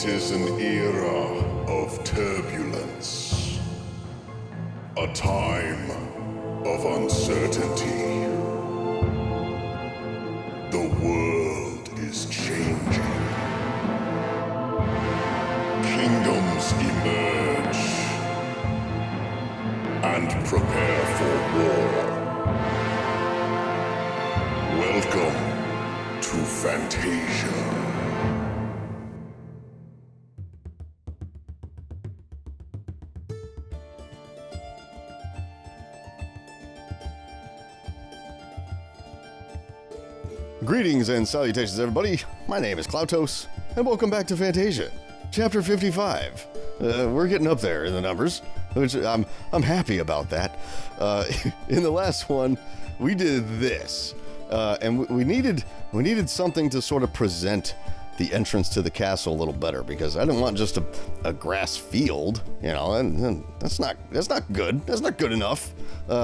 It is an era of turbulence, a time of uncertainty. The world is changing. Kingdoms emerge and prepare for war. Welcome to Fantasia. Greetings and salutations, everybody. My name is Cloutos, and welcome back to Fantasia, Chapter 55. We're getting up there in the numbers, which I'm happy about that. In the last one, we did this, and we needed something to sort of present the entrance to the castle a little better, because I didn't want just a grass field, you know, and that's not good. That's not good enough.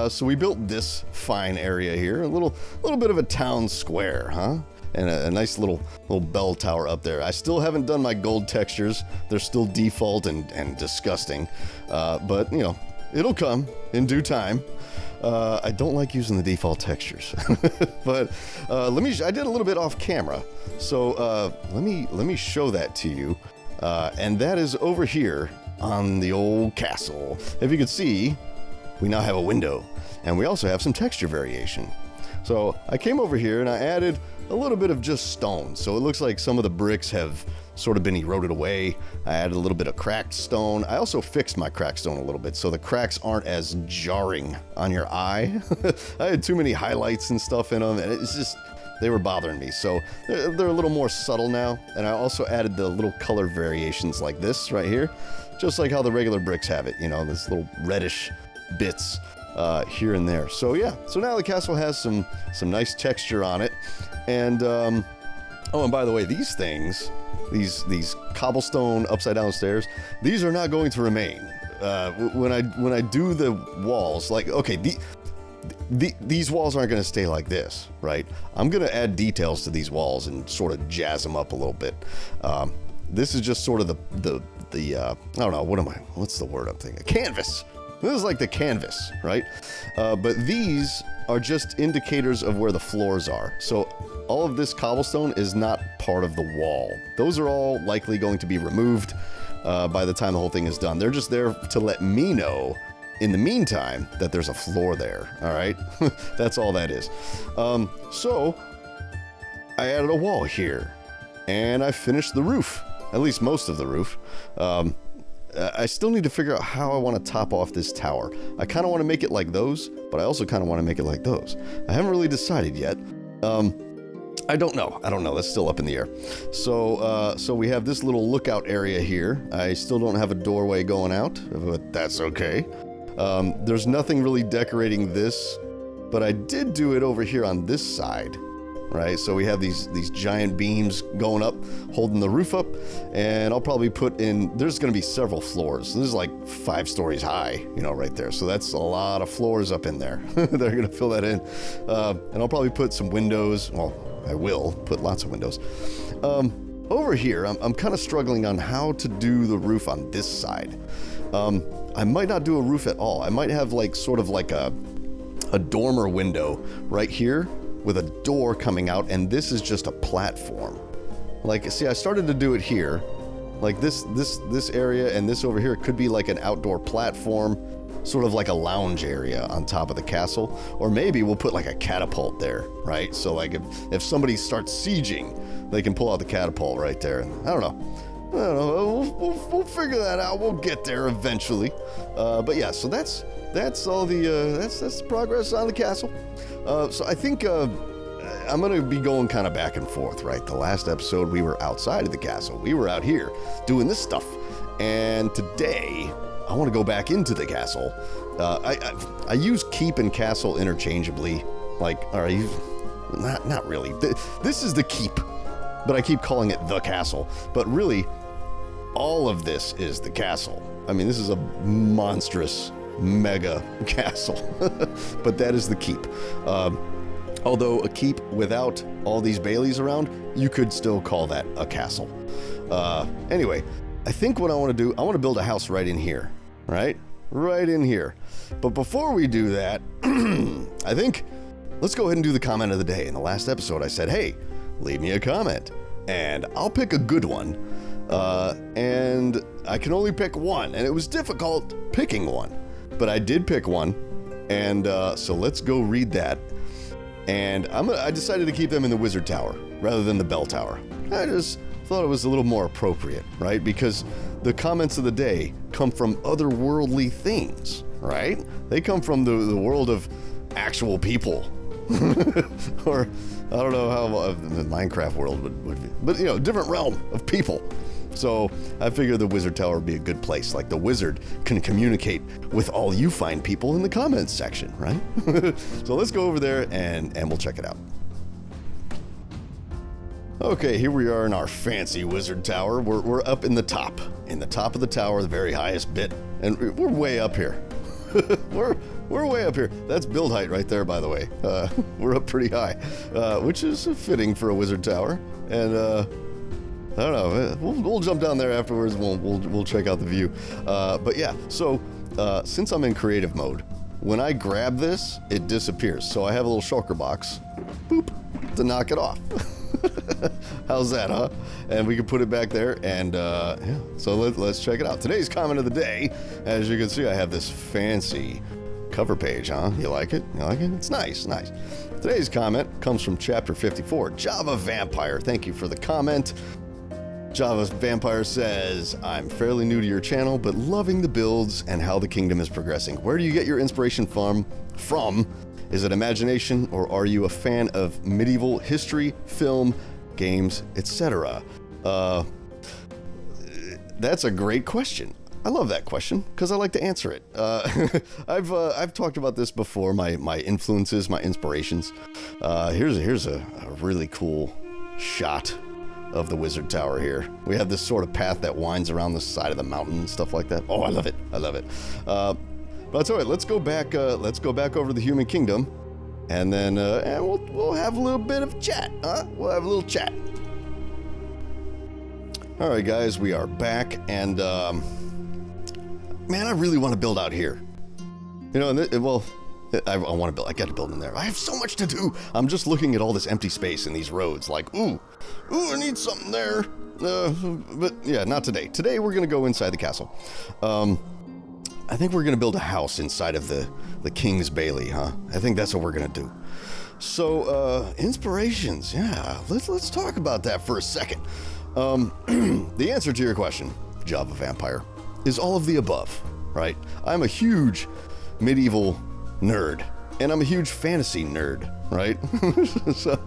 So we built this fine area here, a little bit of a town square, huh? And a nice little bell tower up there. I still haven't done my gold textures. They're still default and disgusting. But, you know, it'll come in due time. I don't like using the default textures. But I did a little bit off camera. So let me show that to you. And that is over here on the old castle. If you could see, we now have a window, and we also have some texture variation. So I came over here and I added a little bit of just stone. So it looks like some of the bricks have sort of been eroded away. I added a little bit of cracked stone. I also fixed my cracked stone a little bit so the cracks aren't as jarring on your eye. I had too many highlights and stuff in them, and it's just, they were bothering me. So they're a little more subtle now. And I also added the little color variations like this right here, just like how the regular bricks have it, you know, this little reddish bits here and there. So yeah, so now the castle has some nice texture on it. And oh, and by the way, these things, these cobblestone upside down stairs, these are not going to remain. When I do the walls, like, okay, these walls aren't going to stay like this, right? I'm going to add details to these walls and sort of jazz them up a little bit. This is just sort of the I don't know, what's the word I'm thinking? Canvas. This is like the canvas, right? But these are just indicators of where the floors are. So all of this cobblestone is not part of the wall. Those are all likely going to be removed by the time the whole thing is done. They're just there to let me know, in the meantime, that there's a floor there, all right? That's all that is. So I added a wall here, and I finished the roof, at least most of the roof. I still need to figure out how I want to top off this tower. I kind of want to make it like those, but I also kind of want to make it like those. I haven't really decided yet. I don't know. That's still up in the air. So we have this little lookout area here. I still don't have a doorway going out, but that's okay. There's nothing really decorating this, but I did do it over here on this side. Right, so we have these giant beams going up, holding the roof up, and I'll probably put in, there's going to be several floors. This is like 5 stories high, you know, right there. So that's a lot of floors up in there. They're going to fill that in. And I'll probably put some windows. Well, I will put lots of windows. Over here, I'm kind of struggling on how to do the roof on this side. I might not do a roof at all. I might have like sort of like a dormer window right here, with a door coming out, and this is just a platform. Like, see, I started to do it here. Like this area and this over here could be like an outdoor platform, sort of like a lounge area on top of the castle. Or maybe we'll put like a catapult there, right? So like if somebody starts sieging, they can pull out the catapult right there. I don't know. We'll figure that out. We'll get there eventually. But yeah, so that's all that's the progress on the castle. So I think I'm going to be going kind of back and forth, right? The last episode, we were outside of the castle. We were out here doing this stuff. And today, I want to go back into the castle. I use keep and castle interchangeably. Like, are you... Not really. This is the keep, but I keep calling it the castle. But really, all of this is the castle. I mean, this is a monstrous mega castle, but that is the keep. Although a keep without all these baileys around, you could still call that a castle. Anyway, I think what I want to do, I want to build a house right in here, right? Right in here. But before we do that, I think let's go ahead and do the comment of the day. In the last episode, I said, hey, leave me a comment, and I'll pick a good one. And I can only pick one, and it was difficult picking one, but I did pick one, and so let's go read that. And I decided to keep them in the wizard tower rather than the bell tower. I just thought it was a little more appropriate, right? Because the comments of the day come from otherworldly things, right? They come from the world of actual people. Or I don't know how the Minecraft world would be, but different realm of people. So I figured the wizard tower would be a good place. Like the wizard can communicate with all you fine people in the comments section, right? So let's go over there and we'll check it out. Okay, here we are in our fancy wizard tower. We're up in the top of the tower, the very highest bit, and we're way up here. We're way up here. That's build height right there, by the way. We're up pretty high, which is fitting for a wizard tower. And I don't know. We'll jump down there afterwards. We'll check out the view. But yeah. So since I'm in creative mode, when I grab this, it disappears. So I have a little shulker box, boop, to knock it off. How's that, huh? And we can put it back there, and yeah. So let's check it out. Today's comment of the day, as you can see, I have this fancy cover page, huh? You like it? You like it? It's nice, nice. Today's comment comes from chapter 54, Java Vampire. Thank you for the comment. Java Vampire says, I'm fairly new to your channel, but loving the builds and how the kingdom is progressing. Where do you get your inspiration from? Is it imagination, or are you a fan of medieval history, film, games, etc.? That's a great question. I love that question because I like to answer it. I've talked about this before. My influences, my inspirations. Here's a really cool shot of the wizard tower here. We have this sort of path that winds around the side of the mountain and stuff like that. Oh, I love it. I love it. But that's all right. Let's go back over the human kingdom, and then and we'll have a little bit of chat, huh? We'll have a little chat. All right, guys, we are back, and man, I really want to build out here. I want to build. I got to build in there. I have so much to do. I'm just looking at all this empty space in these roads, like, ooh, I need something there. But yeah, not today. Today we're gonna go inside the castle. I think we're gonna build a house inside of the King's Bailey, huh? I think that's what we're gonna do. So, inspirations, yeah. Let's talk about that for a second. The answer to your question, Java Vampire, is all of the above, right? I'm a huge medieval nerd, and I'm a huge fantasy nerd, right? So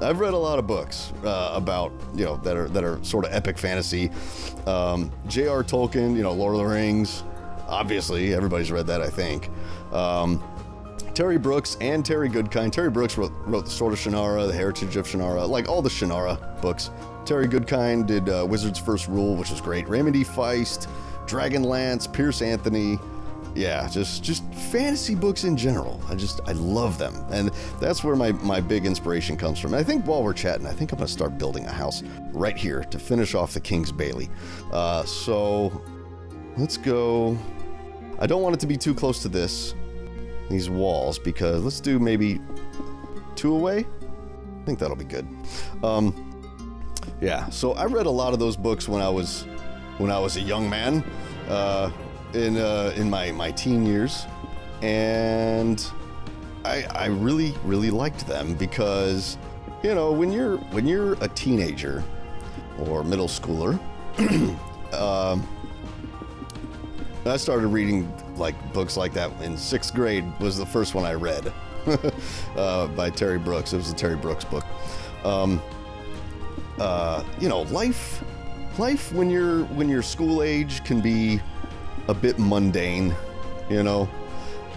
I've read a lot of books about, that are sort of epic fantasy. J.R. Tolkien, Lord of the Rings, obviously everybody's read that, I think. Terry Brooks and Terry Goodkind. Terry Brooks wrote the Sword of Shannara, the Heritage of Shannara, like all the Shannara books. Terry Goodkind did Wizard's First Rule, which was great. Raymond E. Feist, Dragonlance, Pierce Anthony. Yeah, just fantasy books in general. I love them. And that's where my big inspiration comes from. And I think while we're chatting, I think I'm going to start building a house right here to finish off the King's Bailey. So let's go. I don't want it to be too close to these walls, because let's do maybe 2 away. I think that'll be good. Yeah, so I read a lot of those books when I was a young man. In my teen years, and I really, really liked them because, when you're a teenager or middle schooler, I started reading books like that in 6th grade. Was the first one I read by Terry Brooks. It was a Terry Brooks book. Life when you're school age can be a bit mundane,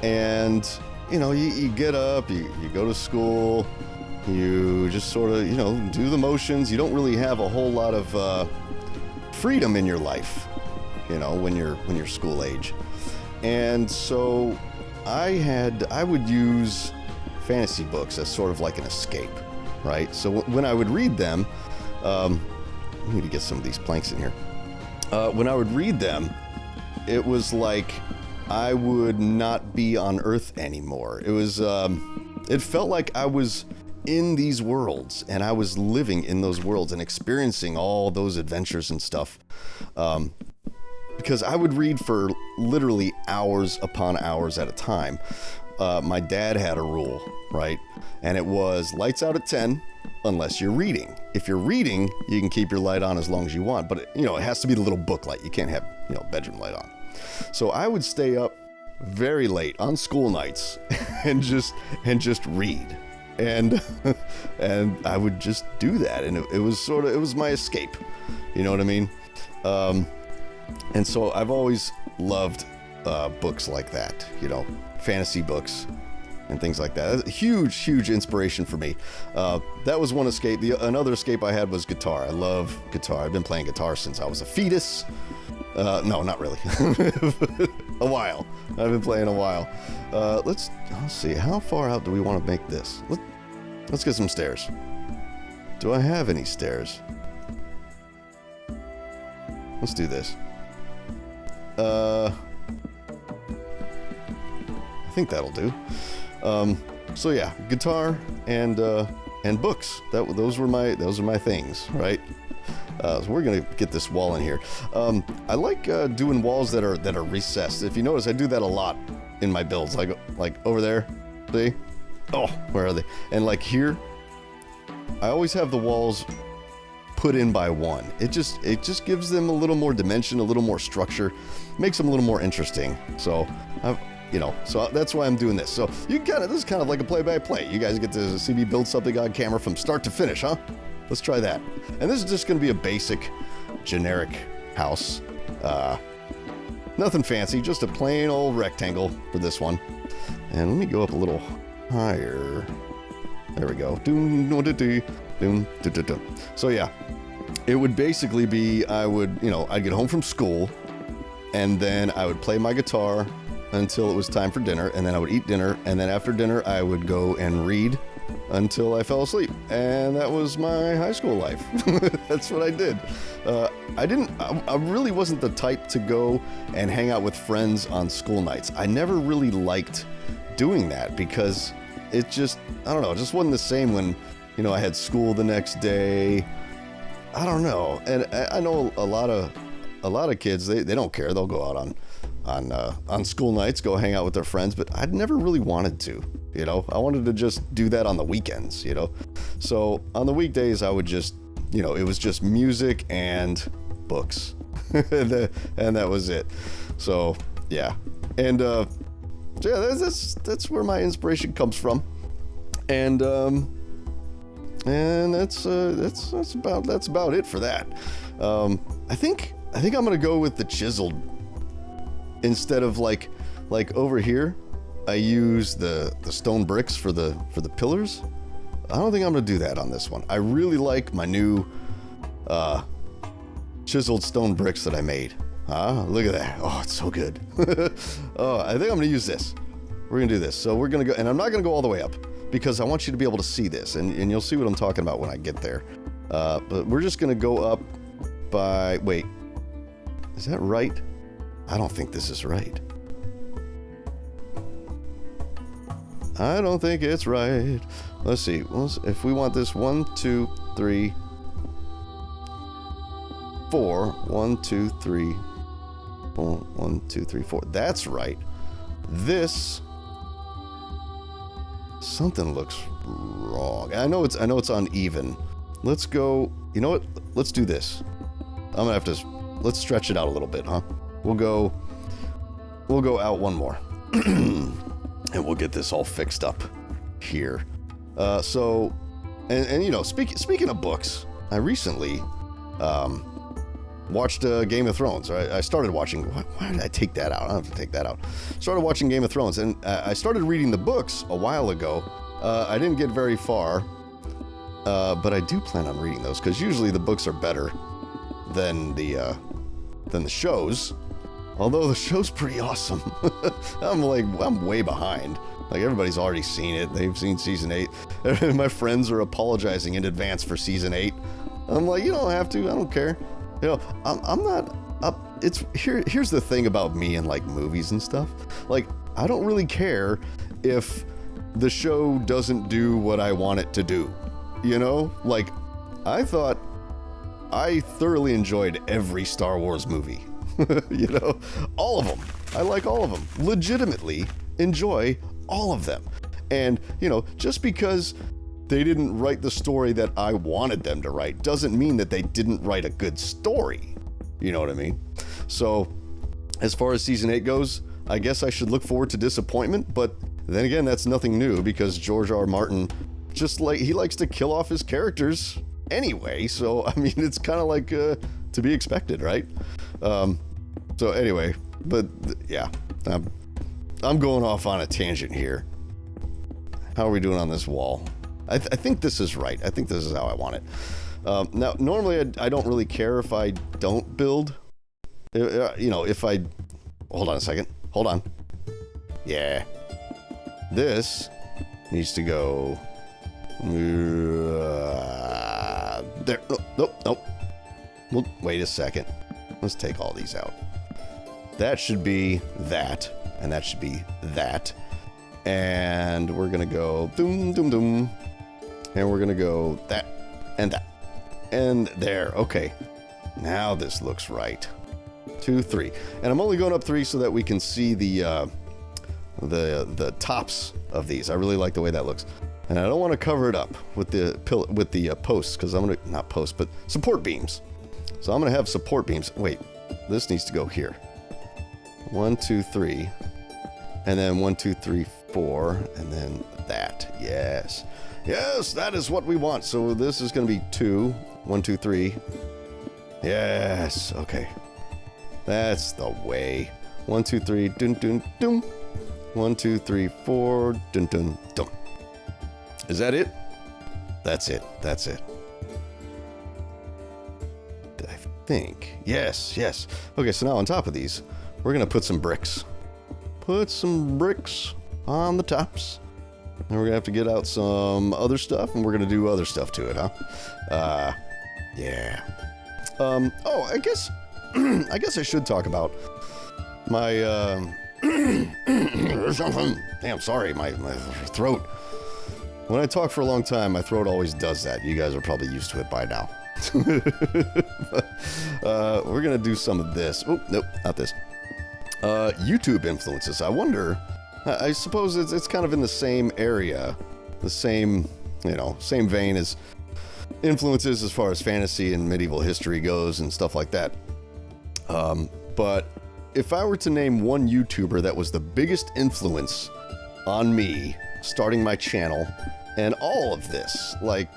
and you get up, you go to school, you just sort of do the motions. You don't really have a whole lot of freedom in your life, when you're school age. And so I would use fantasy books as sort of like an escape, right? So when I would read them, we need to get some of these planks in here. When I would read them, it was like I would not be on Earth anymore. It was, it felt like I was in these worlds, and I was living in those worlds and experiencing all those adventures and stuff. Because I would read for literally hours upon hours at a time. My dad had a rule, right? And it was lights out at 10 unless you're reading. If you're reading, you can keep your light on as long as you want, but it has to be the little book light. You can't have, bedroom light on. So I would stay up very late on school nights and just read. And I would just do that, and it was my escape. You know what I mean? And so I've always loved books like that, fantasy books and things like that. That's a huge inspiration for me. That was one escape. Another escape I had was guitar. I love guitar. I've been playing guitar since I was a fetus. No, not really. A while. I've been playing a while. Let's see. How far out do we want to make this? Let's get some stairs. Do I have any stairs? Let's do this. I think that'll do. So yeah, guitar and books. Those were my things, right? So we're gonna get this wall in here. I like doing walls that are recessed. If you notice, I do that a lot in my builds. Like over there, see? Oh, where are they? And like here, I always have the walls put in by one. It just gives them a little more dimension, a little more structure, makes them a little more interesting. So so that's why I'm doing this. So this is kind of like a play-by-play. You guys get to see me build something on camera from start to finish, huh? Let's try that. And this is just going to be a basic, generic house. Nothing fancy, just a plain old rectangle for this one. And let me go up a little higher. There we go. So yeah, it would basically be, I'd get home from school, and then I would play my guitar until it was time for dinner, and then I would eat dinner, and then after dinner I would go and read until I fell asleep. And that was my high school life. That's what I did. I really wasn't the type to go and hang out with friends on school nights. I never really liked doing that because it just, I don't know, it just wasn't the same when, I had school the next day. I don't know. And I know a lot of kids, they don't care. They'll go out on school nights, go hang out with their friends, but I'd never really wanted to, I wanted to just do that on the weekends, So on the weekdays, I would just, it was just music and books. And that was it. So yeah. And yeah, that's where my inspiration comes from. And that's about it for that. I think I'm gonna go with the chiseled instead of like over here. I use the stone bricks for the pillars. I don't think I'm gonna do that on this one. I really like my new chiseled stone bricks that I made. Look at that. Oh, it's so good. Oh, I think I'm gonna use this. We're gonna do this. So we're gonna go, and I'm not gonna go all the way up because I want you to be able to see this, and you'll see what I'm talking about when I get there. But we're just gonna go up by, wait, is that right? I don't think this is right. I don't think it's right. Let's see. If we want this 1, 2, 3, 4. 1, 2, 3. 1, 2, 3, 4. That's right. This, something looks wrong. I know it's uneven. Let's go. You know what? Let's do this. I'm gonna have to. Let's stretch it out a little bit, huh? We'll go out one more. And we'll get this all fixed up here. So, speaking of books, I recently watched Game of Thrones. I started watching. Why did I take that out? I don't have to take that out. Started watching Game of Thrones, and I started reading the books a while ago. I didn't get very far, but I do plan on reading those because usually the books are better than the shows. Although the show's pretty awesome. I'm way behind. Like, everybody's already seen it. They've seen season 8. My friends are apologizing in advance for season 8. I'm like, you don't have to. I don't care. You know, I'm not up. Here's the thing about me and like movies and stuff. Like, I don't really care if the show doesn't do what I want it to do. You know, like, I thought I thoroughly enjoyed every Star Wars movie. You know, all of them. I like all of them. Legitimately enjoy all of them. And, you know, just because they didn't write the story that I wanted them to write doesn't mean that they didn't write a good story. You know what I mean? So, as far as season 8 goes, I guess I should look forward to disappointment, but then again, that's nothing new because George R. R. Martin, just like, he likes to kill off his characters anyway, so, I mean, it's kind of like to be expected, right? So anyway, but yeah, I'm going off on a tangent here. How are we doing on this wall? I think this is right. I think this is how I want it. Now, normally I don't really care if I don't build. You know, if I... Hold on a second. Hold on. Yeah. This needs to go... there. Nope. Well, wait a second. Let's take all these out. That should be that, and that should be that. And we're gonna go doom, doom, doom. And we're gonna go that, and that. And there, okay. Now this looks right. 2, 3. And I'm only going up 3 so that we can see the tops of these. I really like the way that looks. And I don't want to cover it up with the posts, because I'm gonna, not posts, but support beams. So I'm gonna have support beams. Wait, this needs to go here. 1, 2, 3. And then 1, 2, 3, 4. And then that. Yes. Yes, that is what we want. So this is gonna be 2. 1, 2, 3. Yes. Okay. That's the way. 1, 2, 3. Dun dun dun. 1, 2, 3, 4. Dun dun dun. Is that it? That's it. That's it. I think. Yes, yes. Okay, so now on top of these, we're going to put some bricks. Put some bricks on the tops. And we're going to have to get out some other stuff, and we're going to do other stuff to it, huh? Yeah. Oh, I guess I should talk about my, damn, sorry, my throat. When I talk for a long time, my throat always does that. You guys are probably used to it by now. We're going to do some of this. Oh, nope, not this. YouTube influences. I wonder, I suppose it's kind of in the same area, the same, you know, same vein as influences as far as fantasy and medieval history goes and stuff like that. But if I were to name one YouTuber that was the biggest influence on me starting my channel and all of this, like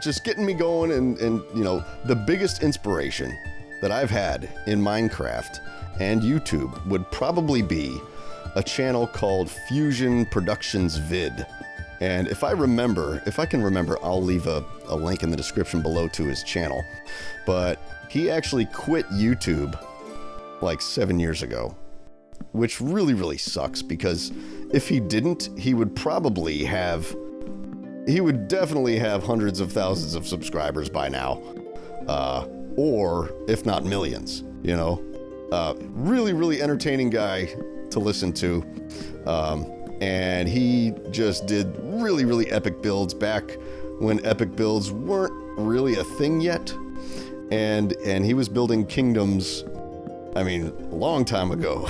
just getting me going and you know, the biggest inspiration that I've had in Minecraft and YouTube would probably be a channel called Fusion Productions Vid. And if I can remember, I'll leave a link in the description below to his channel. But he actually quit YouTube like 7 years ago, which really, really sucks, because if he didn't, he would definitely have hundreds of thousands of subscribers by now. Or if not millions, you know. Really, really entertaining guy to listen to. And he just did really, really epic builds back when epic builds weren't really a thing yet. And he was building kingdoms, I mean, a long time ago.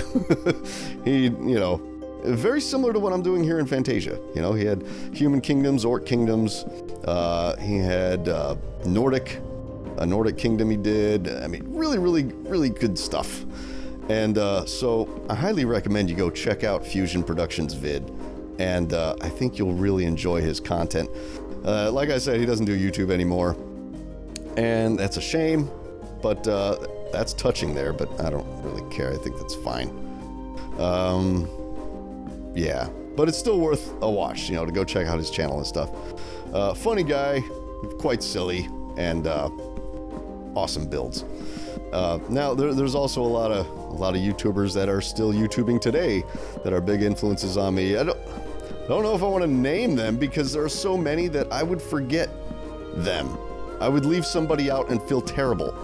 He, you know, very similar to what I'm doing here in Fantasia. You know, he had human kingdoms, orc kingdoms. He had a Nordic kingdom he did. I mean, really, really, really good stuff. And so I highly recommend you go check out Fusion Productions Vid. And I think you'll really enjoy his content. Like I said, he doesn't do YouTube anymore. And that's a shame. But that's touching there, but I don't really care. I think that's fine. Yeah, but it's still worth a watch, you know, to go check out his channel and stuff. Funny guy, quite silly, and awesome builds. Now there's also a lot of YouTubers that are still YouTubing today that are big influences on me. I don't know if I want to name them, because there are so many that I would forget them. I would leave somebody out and feel terrible.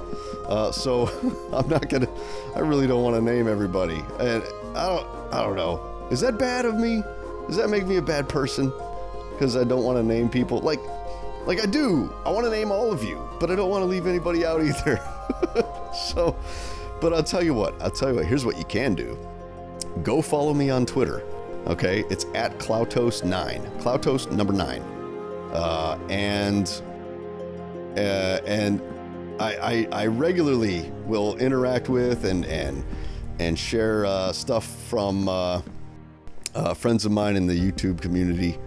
So I'm not gonna. I really don't want to name everybody, and I don't know. Is that bad of me? Does that make me a bad person? Because I don't want to name people. Like I do. I want to name all of you, but I don't want to leave anybody out either. So, but I'll tell you what. Here's what you can do. Go follow me on Twitter. Okay, it's at Cloutos9. Cloutos number 9. And I regularly will interact with and share stuff from friends of mine in the YouTube community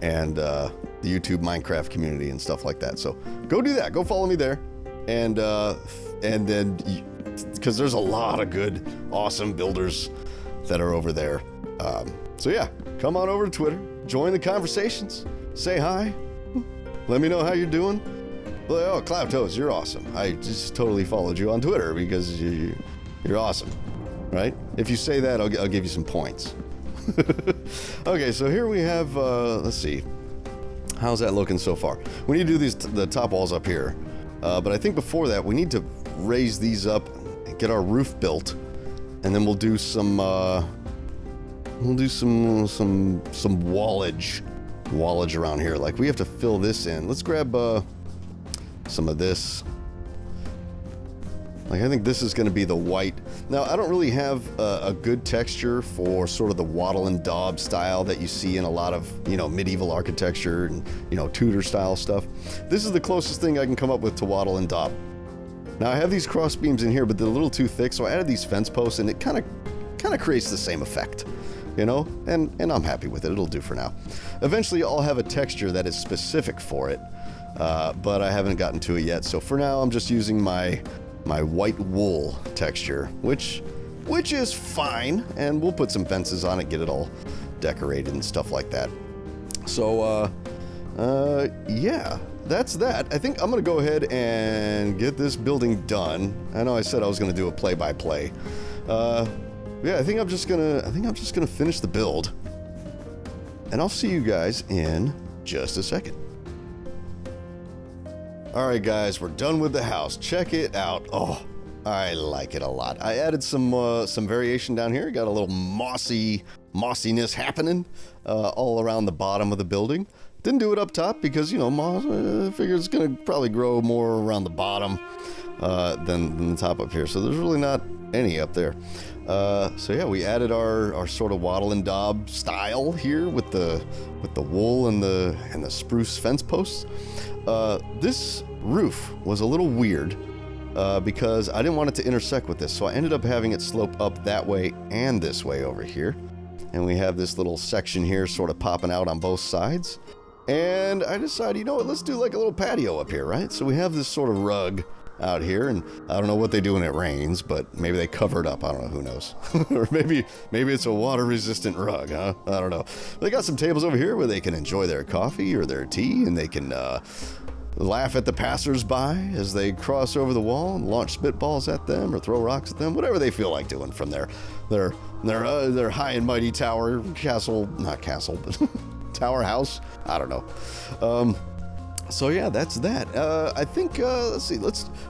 and the YouTube Minecraft community and stuff like that. So go do that. Go follow me there, and then because there's a lot of good, awesome builders that are over there. So yeah, come on over to Twitter, join the conversations, say hi, let me know how you're doing. Like, oh, Cloudtoes, you're awesome. I just totally followed you on Twitter because you're awesome, right? If you say that, I'll give you some points. Okay, so here we have, let's see. How's that looking so far? We need to do the top walls up here. But I think before that, we need to raise these up, get our roof built, and then we'll do some wallage around here. Like, we have to fill this in. Let's grab some of this. Like, I think this is going to be the white. Now, I don't really have a good texture for sort of the wattle and daub style that you see in a lot of, medieval architecture and, Tudor style stuff. This is the closest thing I can come up with to wattle and daub. Now, I have these cross beams in here, but they're a little too thick, so I added these fence posts, and it kind of creates the same effect, and I'm happy with it. It'll do for now. Eventually, I'll have a texture that is specific for it, but I haven't gotten to it yet. So for now, I'm just using my white wool texture, which is fine, and we'll put some fences on it, get it all decorated and stuff like that. So, yeah, that's that. I think I'm gonna go ahead and get this building done. I know I said I was gonna do a play-by-play. Yeah, I think I'm just gonna finish the build, and I'll see you guys in just a second. All right, guys, we're done with the house. Check it out. Oh, I like it a lot. I added some variation down here. Got a little mossiness happening all around the bottom of the building. Didn't do it up top because, moss, I figure it's going to probably grow more around the bottom than the top up here. So there's really not any up there. So yeah, we added our sort of wattle and daub style here with the wool and the spruce fence posts. This roof was a little weird because I didn't want it to intersect with this, so I ended up having it slope up that way and this way over here. And we have this little section here sort of popping out on both sides. And I decided, you know what, let's do like a little patio up here, right? So we have this sort of rug out here, and I don't know what they do when it rains, but maybe they cover it up. I don't know, who knows? Or maybe it's a water-resistant rug, huh? I don't know. They got some tables over here where they can enjoy their coffee or their tea, and they can laugh at the passers-by as they cross over the wall and launch spitballs at them or throw rocks at them, whatever they feel like doing from their high and mighty tower, castle, not castle, but tower house. I don't know. So yeah, that's that. I think, let's see,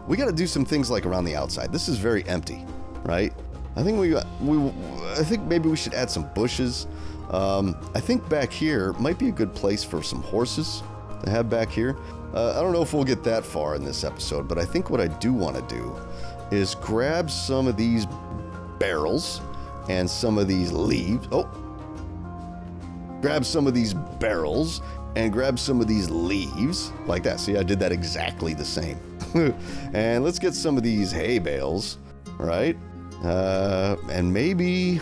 we got to do some things like around the outside. This is very empty, right? I think I think maybe we should add some bushes. I think back here might be a good place for some horses to have back here. I don't know if we'll get that far in this episode, but I think what I do want to do is grab some of these barrels and some of these leaves. Grab some of these barrels and grab some of these leaves like that. See, I did that exactly the same. And let's get some of these hay bales, right? And maybe,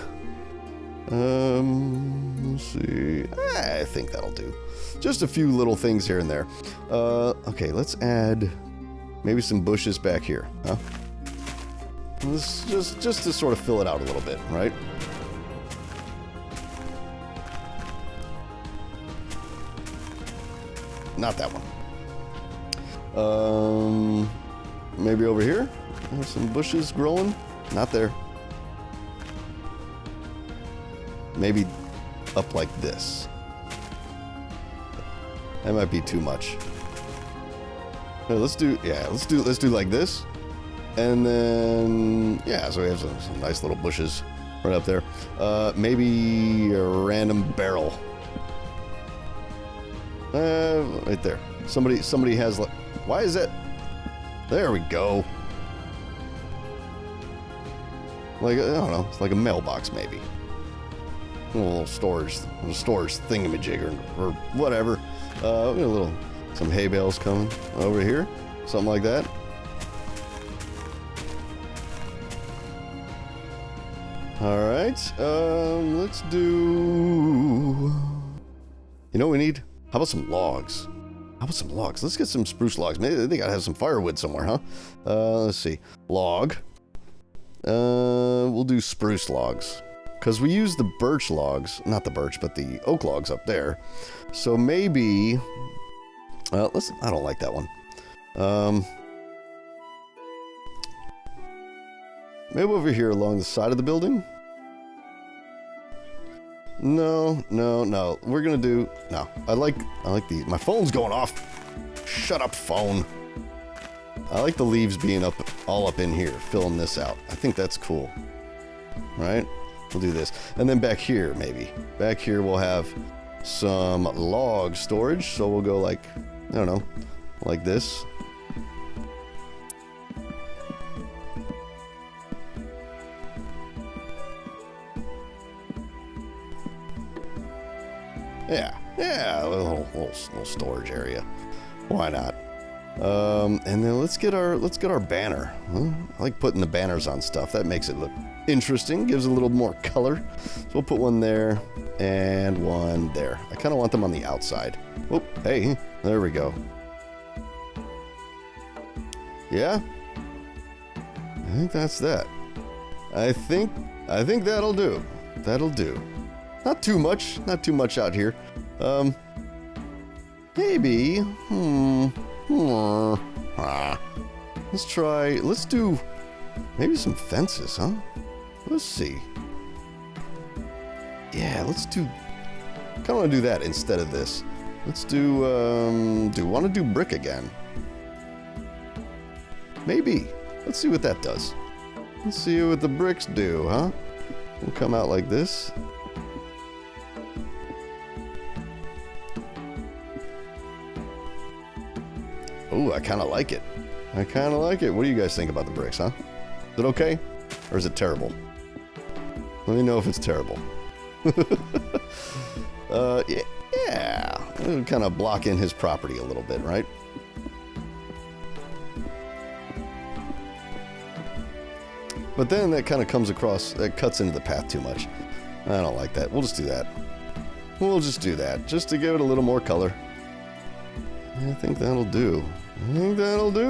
let's see. I think that'll do. Just a few little things here and there. Okay, let's add maybe some bushes back here, huh? Let's just to sort of fill it out a little bit, right? Not that one. Maybe over here? There's some bushes growing. Not there. Maybe up like this. That might be too much. let's do like this. And then, yeah, so we have some nice little bushes right up there. Maybe a random barrel. Right there. Somebody has, like, why is that? There we go. Like, I don't know, it's like a mailbox maybe. A little storage thingamajig or whatever. We got some hay bales coming over here. Something like that. Alright, let's do... You know what we need? How about some logs? Let's get some spruce logs. Maybe they gotta have some firewood somewhere, huh? Let's see. Log. We'll do spruce logs. Because we use the birch logs, not the birch, but the oak logs up there. So maybe... I don't like that one. Maybe over here along the side of the building? No. We're gonna do... No, I like these. My phone's going off. Shut up, phone. I like the leaves being all up in here, filling this out. I think that's cool. Right? We'll do this. And then back here, maybe. Back here we'll have some log storage. So we'll go like, I don't know, like this. Yeah, a little storage area. Why not? And then let's get our banner. I like putting the banners on stuff. That makes it look interesting, gives a little more color. So we'll put one there and one there. I kind of want them on the outside. Oh, hey, there we go. Yeah, I think that's that. I think that'll do. That'll do. Not too much out here. Maybe. Let's do maybe some fences, huh? Let's see. Yeah, let's do, kind of want to do that instead of this. Let's do want to do brick again? Maybe. Let's see what that does. Let's see what the bricks do, huh? We'll come out like this. Oh, I kind of like it. What do you guys think about the bricks, huh? Is it okay? Or is it terrible? Let me know if it's terrible. Yeah. It'll kind of block in his property a little bit, right? But then that kind of comes across, that cuts into the path too much. I don't like that. We'll just do that. Just to give it a little more color. I think that'll do.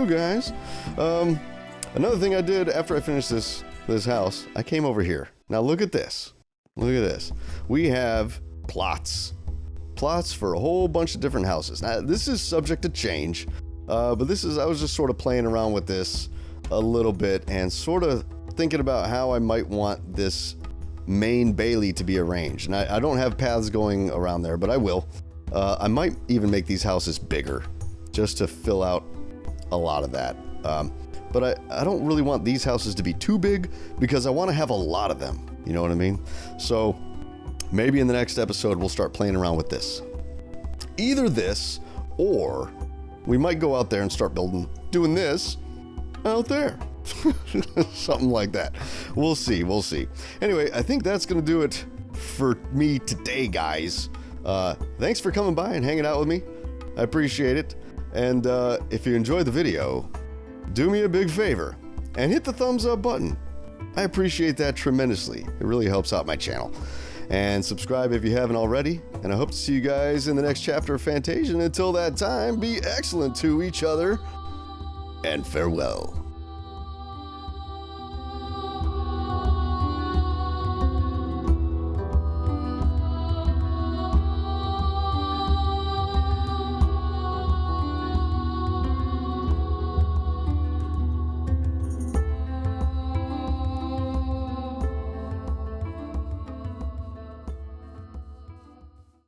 Guys. Another thing I did after I finished this house, I came over here. Now look at this. We have plots for a whole bunch of different houses. Now this is subject to change, but I was just sort of playing around with this a little bit and sort of thinking about how I might want this main bailey to be arranged. And I don't have paths going around there, but I will. I might even make these houses bigger just to fill out a lot of that. But I don't really want these houses to be too big because I want to have a lot of them. You know what I mean? So maybe in the next episode, we'll start playing around with this. Either this, or we might go out there and start doing this out there. Something like that. We'll see. Anyway, I think that's going to do it for me today, guys. Thanks for coming by and hanging out with me. I appreciate it. And if you enjoyed the video, do me a big favor and hit the thumbs up button. I appreciate that tremendously. It really helps out my channel. And subscribe if you haven't already. And I hope to see you guys in the next chapter of Fantasia. And until that time, be excellent to each other. And farewell.